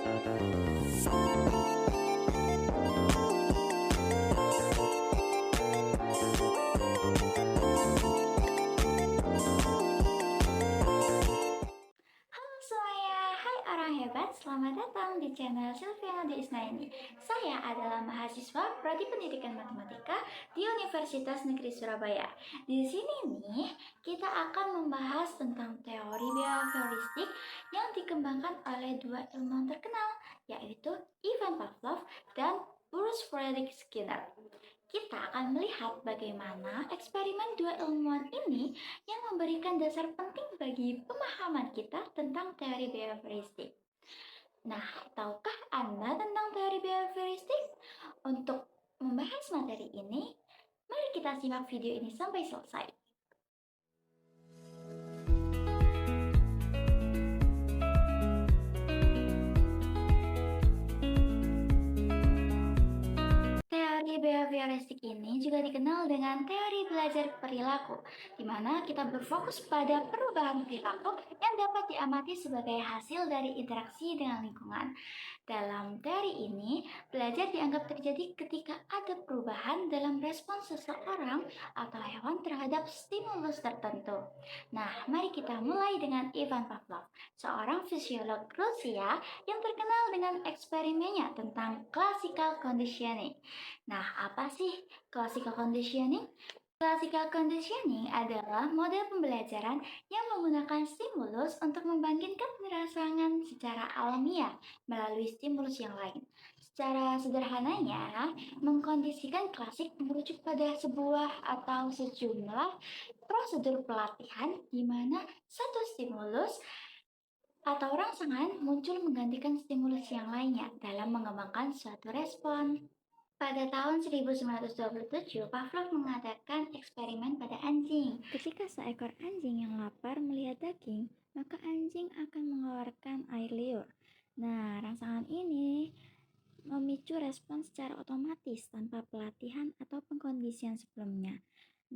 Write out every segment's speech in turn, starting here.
Halo semuanya, hai orang hebat, selamat datang di channel Silviana di Isnaini. Saya adalah mahasiswa Prodi Pendidikan Matematika di Universitas Negeri Surabaya. Di sini nih, kita akan membahas tentang teori behavioristik yang dikembangkan oleh dua ilmuwan terkenal, yaitu Ivan Pavlov dan Bruce Frederick Skinner. Kita akan melihat bagaimana eksperimen dua ilmuwan ini yang memberikan dasar penting bagi pemahaman kita tentang teori behavioristik. Nah, tahukah Anda tentang teori behavioristik? Untuk membahas materi ini, mari kita simak video ini sampai selesai. Teori behavioristik ini juga dikenal dengan teori belajar perilaku, di mana kita berfokus pada perubahan perilaku yang dapat diamati sebagai hasil dari interaksi dengan lingkungan. Dalam teori ini, belajar dianggap terjadi ketika ada perubahan dalam respons seseorang atau hewan terhadap stimulus tertentu. Nah, mari kita mulai dengan Ivan Pavlov, seorang fisiolog Rusia yang terkenal dengan eksperimennya tentang classical conditioning. Nah, apa sih classical conditioning? Classical conditioning adalah model pembelajaran yang menggunakan stimulus untuk membangkitkan rangsangan secara alamiah melalui stimulus yang lain. Secara sederhananya, mengkondisikan klasik merujuk pada sebuah atau sejumlah prosedur pelatihan di mana satu stimulus atau rangsangan muncul menggantikan stimulus yang lainnya dalam mengembangkan suatu respon. Pada tahun 1927, Pavlov mengadakan eksperimen pada anjing. Ketika seekor anjing yang lapar melihat daging, maka anjing akan mengeluarkan air liur. Nah, rangsangan ini memicu respon secara otomatis tanpa pelatihan atau pengkondisian sebelumnya.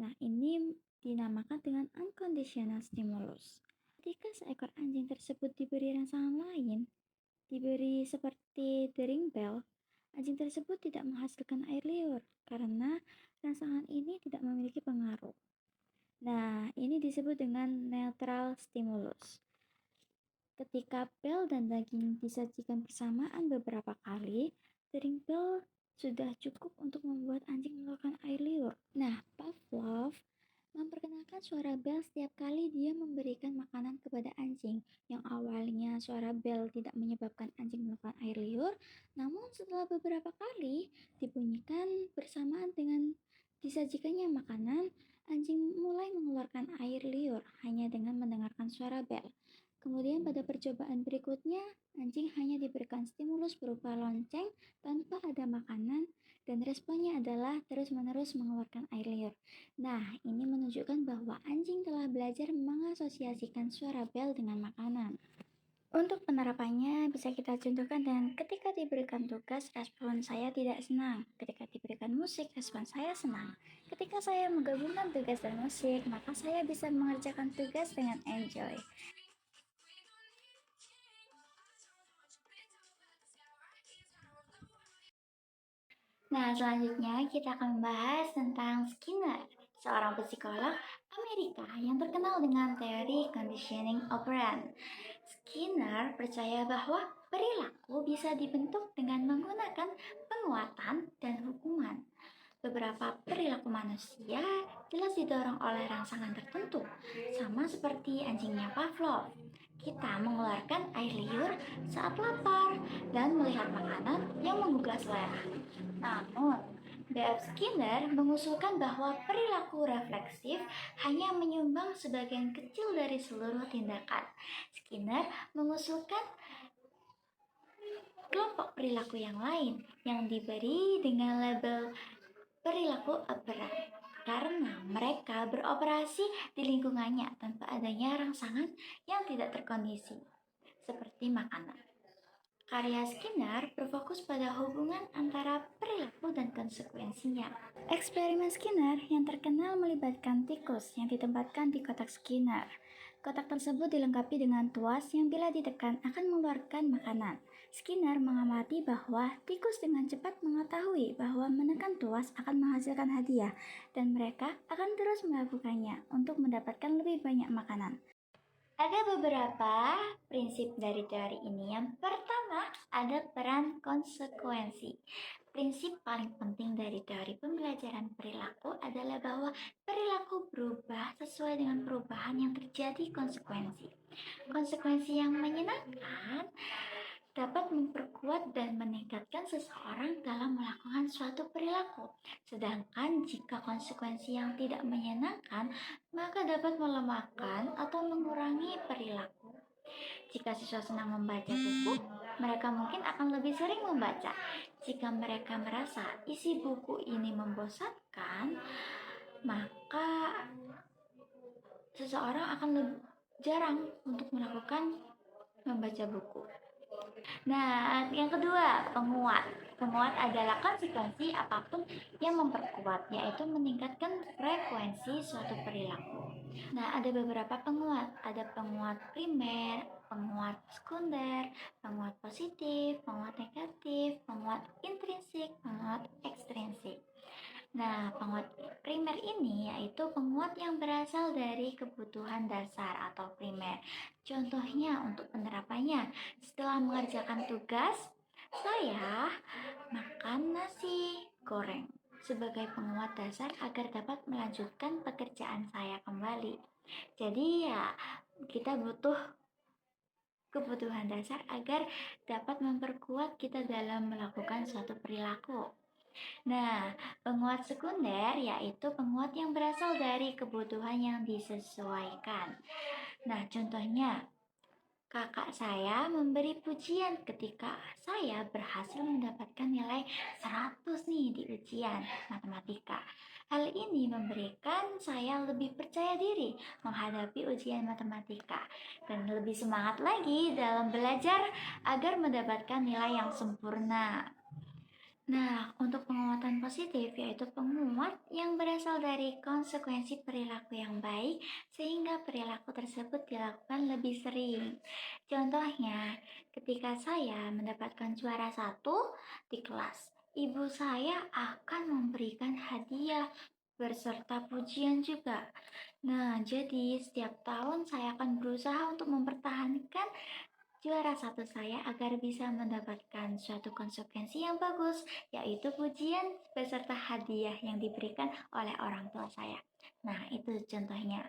Nah, ini dinamakan dengan unconditional stimulus. Ketika seekor anjing tersebut diberi rangsangan lain, diberi seperti dering bell, anjing tersebut tidak menghasilkan air liur karena rangsangan ini tidak memiliki pengaruh. Nah, ini disebut dengan neutral stimulus. Ketika bel dan daging disajikan bersamaan beberapa kali, dering bell sudah cukup untuk membuat anjing mengeluarkan air liur. Nah, Pavlov memperkenalkan suara bel setiap kali dia memberikan makanan kepada anjing. Yang awalnya suara bel tidak menyebabkan anjing melakukan air liur, namun setelah beberapa kali dibunyikan bersamaan dengan disajikannya makanan, anjing mulai mengeluarkan air liur hanya dengan mendengarkan suara bel. Kemudian pada percobaan berikutnya, anjing hanya diberikan stimulus berupa lonceng tanpa ada makanan dan responnya adalah terus-menerus mengeluarkan air liur. Nah, ini menunjukkan bahwa anjing telah belajar mengasosiasikan suara bel dengan makanan. Untuk penerapannya bisa kita contohkan dengan ketika diberikan tugas, respon saya tidak senang. Ketika diberikan musik, respon saya senang. Ketika saya menggabungkan tugas dan musik, maka saya bisa mengerjakan tugas dengan enjoy. Nah, selanjutnya kita akan membahas tentang Skinner, seorang psikolog Amerika yang terkenal dengan teori conditioning operant. Skinner percaya bahwa perilaku bisa dibentuk dengan menggunakan penguatan dan hukuman. Beberapa perilaku manusia jelas didorong oleh rangsangan tertentu, sama seperti anjingnya Pavlov. Kita mengeluarkan air liur saat lapar dan melihat makanan yang menggugah selera. Namun, B.F. Skinner mengusulkan bahwa perilaku refleksif hanya menyumbang sebagian kecil dari seluruh tindakan. Skinner mengusulkan kelompok perilaku yang lain yang diberi dengan label perilaku aberran karena mereka beroperasi di lingkungannya tanpa adanya rangsangan yang tidak terkondisi, seperti makanan. Karya Skinner berfokus pada hubungan antara perilaku dan konsekuensinya. Eksperimen Skinner yang terkenal melibatkan tikus yang ditempatkan di kotak Skinner. Kotak tersebut dilengkapi dengan tuas yang bila ditekan akan mengeluarkan makanan. Skinner mengamati bahwa tikus dengan cepat mengetahui bahwa menekan tuas akan menghasilkan hadiah dan mereka akan terus melakukannya untuk mendapatkan lebih banyak makanan. Ada beberapa prinsip dari teori ini. Yang pertama, ada peran konsekuensi. Prinsip paling penting dari teori pembelajaran perilaku adalah bahwa perilaku berubah sesuai dengan perubahan yang terjadi konsekuensi. Konsekuensi yang menyenangkan dapat memperkuat dan meningkatkan seseorang dalam melakukan suatu perilaku. Sedangkan jika konsekuensi yang tidak menyenangkan, maka dapat melemahkan atau mengurangi perilaku. Jika siswa senang membaca buku, mereka mungkin akan lebih sering membaca. Jika mereka merasa isi buku ini membosankan, maka seseorang akan lebih jarang untuk melakukan membaca buku. Nah, yang kedua, penguat. Penguat adalah konsekuensi apapun yang memperkuat, yaitu meningkatkan frekuensi suatu perilaku. Nah, ada beberapa penguat. Ada penguat primer, penguat sekunder, penguat positif, penguat negatif, penguat intrinsik, penguat ekstrinsik. Nah, penguat primer ini yaitu penguat yang berasal dari kebutuhan dasar atau primer. Contohnya untuk penerapannya, setelah mengerjakan tugas, saya makan nasi goreng sebagai penguat dasar agar dapat melanjutkan pekerjaan saya kembali. Jadi ya, kita butuh kebutuhan dasar agar dapat memperkuat kita dalam melakukan suatu perilaku. Nah, penguat sekunder yaitu penguat yang berasal dari kebutuhan yang disesuaikan. Nah, contohnya, kakak saya memberi pujian ketika saya berhasil mendapatkan nilai 100 nih di ujian matematika. Hal ini memberikan saya lebih percaya diri menghadapi ujian matematika dan lebih semangat lagi dalam belajar agar mendapatkan nilai yang sempurna. Nah, untuk penguatan positif yaitu penguat yang berasal dari konsekuensi perilaku yang baik sehingga perilaku tersebut dilakukan lebih sering. Contohnya, ketika saya mendapatkan juara 1 di kelas, ibu saya akan memberikan hadiah berserta pujian juga. Nah, jadi setiap tahun saya akan berusaha untuk mempertahankan juara 1 saya agar bisa mendapatkan suatu konsekuensi yang bagus, yaitu pujian beserta hadiah yang diberikan oleh orang tua saya. Nah, itu contohnya.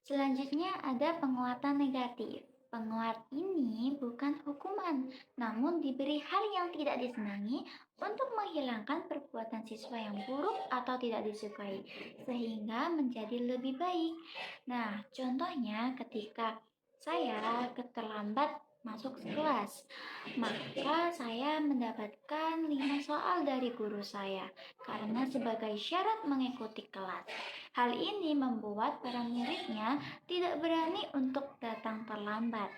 Selanjutnya ada penguatan negatif. Penguat ini bukan hukuman, namun diberi hal yang tidak disenangi untuk menghilangkan perbuatan siswa yang buruk atau tidak disukai, sehingga menjadi lebih baik. Nah, contohnya ketika saya terlambat masuk kelas, maka saya mendapatkan 5 soal dari guru saya karena sebagai syarat mengikuti kelas. Hal ini membuat para muridnya tidak berani untuk datang terlambat.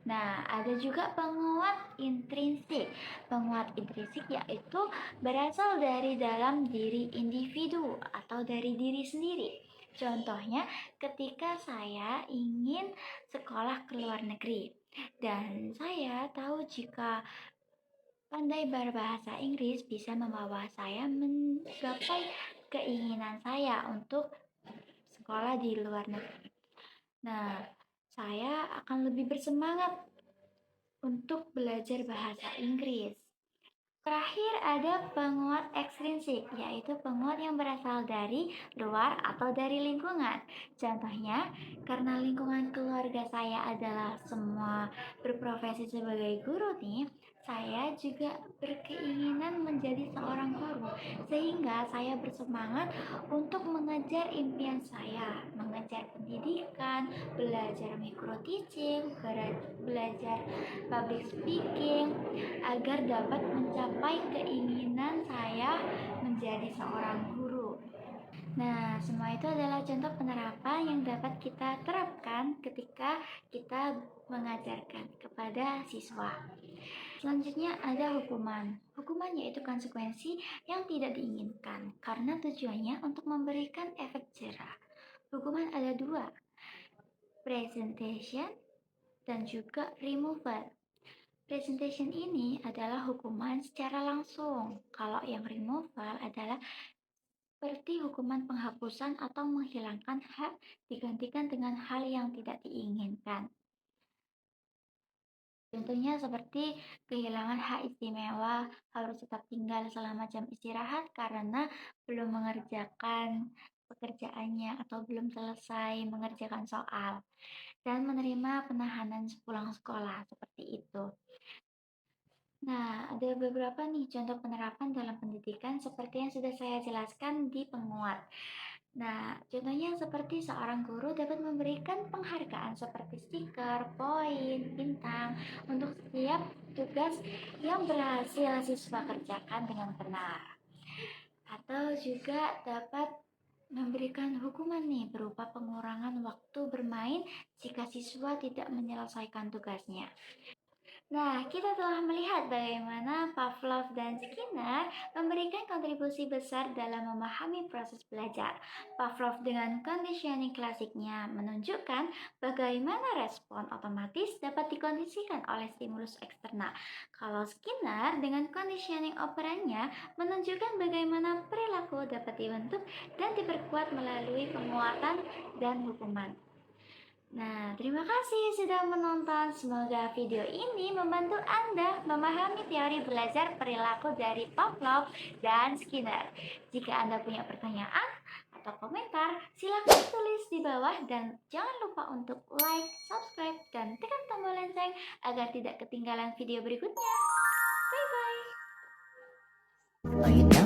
Nah, ada juga penguat intrinsik. Penguat intrinsik yaitu berasal dari dalam diri individu atau dari diri sendiri. Contohnya, ketika saya ingin sekolah ke luar negeri dan saya tahu jika pandai berbahasa Inggris bisa membawa saya menggapai keinginan saya untuk sekolah di luar negeri. Nah, saya akan lebih bersemangat untuk belajar bahasa Inggris. Terakhir ada penguat ekstrinsik, yaitu penguat yang berasal dari luar atau dari lingkungan. Contohnya, karena lingkungan keluarga saya adalah semua berprofesi sebagai guru nih, saya juga berkeinginan menjadi seorang guru, sehingga saya bersemangat untuk mengejar impian saya, mengejar pendidikan, belajar micro teaching, belajar public speaking, agar dapat mencapai keinginan saya menjadi seorang guru. Nah, semua itu adalah contoh penerapan yang dapat kita terapkan ketika kita mengajarkan kepada siswa. Selanjutnya ada hukuman. Hukuman yaitu konsekuensi yang tidak diinginkan karena tujuannya untuk memberikan efek jerah. Hukuman ada dua. presentation, dan juga removal. Presentation ini adalah hukuman secara langsung, kalau yang removal adalah seperti hukuman penghapusan atau menghilangkan hak digantikan dengan hal yang tidak diinginkan. Contohnya seperti kehilangan hak istimewa, harus tetap tinggal selama jam istirahat karena belum mengerjakan pekerjaannya atau belum selesai mengerjakan soal, dan menerima penahanan sepulang sekolah, seperti itu. Nah, ada beberapa nih contoh penerapan dalam pendidikan seperti yang sudah saya jelaskan di penguat. Nah, contohnya seperti seorang guru dapat memberikan penghargaan seperti stiker, poin, bintang untuk setiap tugas yang berhasil siswa kerjakan dengan benar. Atau juga dapat memberikan hukuman nih berupa pengurangan waktu bermain jika siswa tidak menyelesaikan tugasnya. Nah, kita telah melihat bagaimana Pavlov dan Skinner memberikan kontribusi besar dalam memahami proses belajar. Pavlov dengan conditioning klasiknya menunjukkan bagaimana respon otomatis dapat dikondisikan oleh stimulus eksternal. Kalau Skinner dengan conditioning operannya menunjukkan bagaimana perilaku dapat dibentuk dan diperkuat melalui penguatan dan hukuman. Nah, terima kasih sudah menonton. Semoga video ini membantu Anda memahami teori belajar perilaku dari Pavlov dan Skinner. Jika Anda punya pertanyaan atau komentar, silakan tulis di bawah dan jangan lupa untuk like, subscribe, dan tekan tombol lonceng agar tidak ketinggalan video berikutnya. Bye-bye.